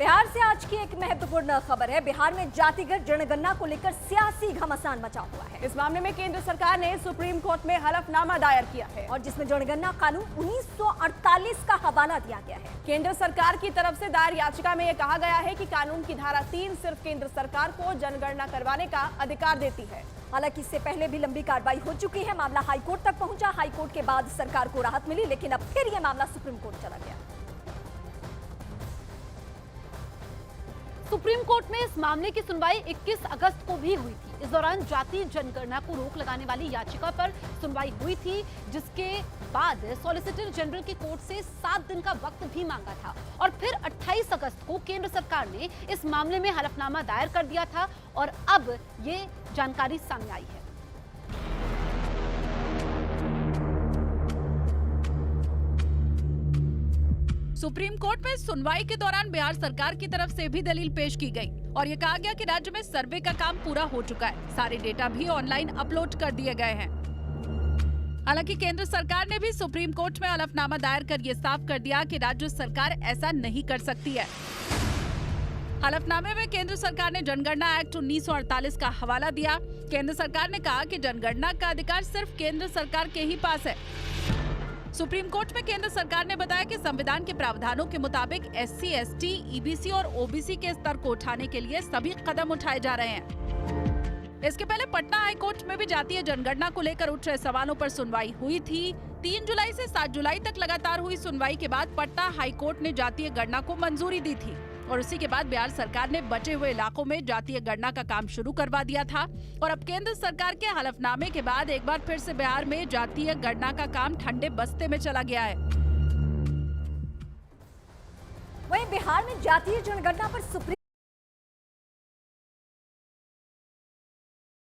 बिहार से आज की एक महत्वपूर्ण खबर है। बिहार में जातिगत जनगणना को लेकर सियासी घमासान मचा हुआ है। इस मामले में केंद्र सरकार ने सुप्रीम कोर्ट में हलफनामा दायर किया है और जिसमें जनगणना कानून 1948 का हवाला दिया गया है। केंद्र सरकार की तरफ से दायर याचिका में यह कहा गया है कि कानून की धारा 3 सिर्फ केंद्र सरकार को जनगणना करवाने का अधिकार देती है। हालांकि इससे पहले भी लंबी कार्रवाई हो चुकी है। मामला हाईकोर्ट तक पहुंचा। हाईकोर्ट के बाद सरकार को राहत मिली, लेकिन अब फिर यह मामला सुप्रीम कोर्ट चला गया। सुप्रीम कोर्ट में इस मामले की सुनवाई 21 अगस्त को भी हुई थी। इस दौरान जातीय जनगणना को रोक लगाने वाली याचिका पर सुनवाई हुई थी, जिसके बाद सॉलिसिटर जनरल की कोर्ट से 7 दिन का वक्त भी मांगा था और फिर 28 अगस्त को केंद्र सरकार ने इस मामले में हलफनामा दायर कर दिया था और अब ये जानकारी सामने आई है। सुप्रीम कोर्ट में सुनवाई के दौरान बिहार सरकार की तरफ से भी दलील पेश की गई और ये कहा गया कि राज्य में सर्वे का काम पूरा हो चुका है। सारे डेटा भी ऑनलाइन अपलोड कर दिए गए हैं। हालांकि केंद्र सरकार ने भी सुप्रीम कोर्ट में हलफनामा दायर कर ये साफ कर दिया कि राज्य सरकार ऐसा नहीं कर सकती है। हलफनामे में केंद्र सरकार ने जनगणना एक्ट 1948 का हवाला दिया। केंद्र सरकार ने कहा कि जनगणना का अधिकार सिर्फ केंद्र सरकार के ही पास है। सुप्रीम कोर्ट में केंद्र सरकार ने बताया कि संविधान के प्रावधानों के मुताबिक SC, ST, EBC और OBC के स्तर को उठाने के लिए सभी कदम उठाए जा रहे हैं। इसके पहले पटना हाई कोर्ट में भी जातीय जनगणना को लेकर उठ रहे सवालों पर सुनवाई हुई थी। 3 जुलाई से 7 जुलाई तक लगातार हुई सुनवाई के बाद पटना हाई कोर्ट ने जातीय गणना को मंजूरी दी थी और उसी के बाद बिहार सरकार ने बचे हुए इलाकों में जातीय गणना का काम शुरू करवा दिया था। और अब केंद्र सरकार के हलफनामे के बाद एक बार फिर से बिहार में जातीय गणना का काम ठंडे बस्ते में चला गया है। वहीं बिहार में जातीय जनगणना पर सुप्रीम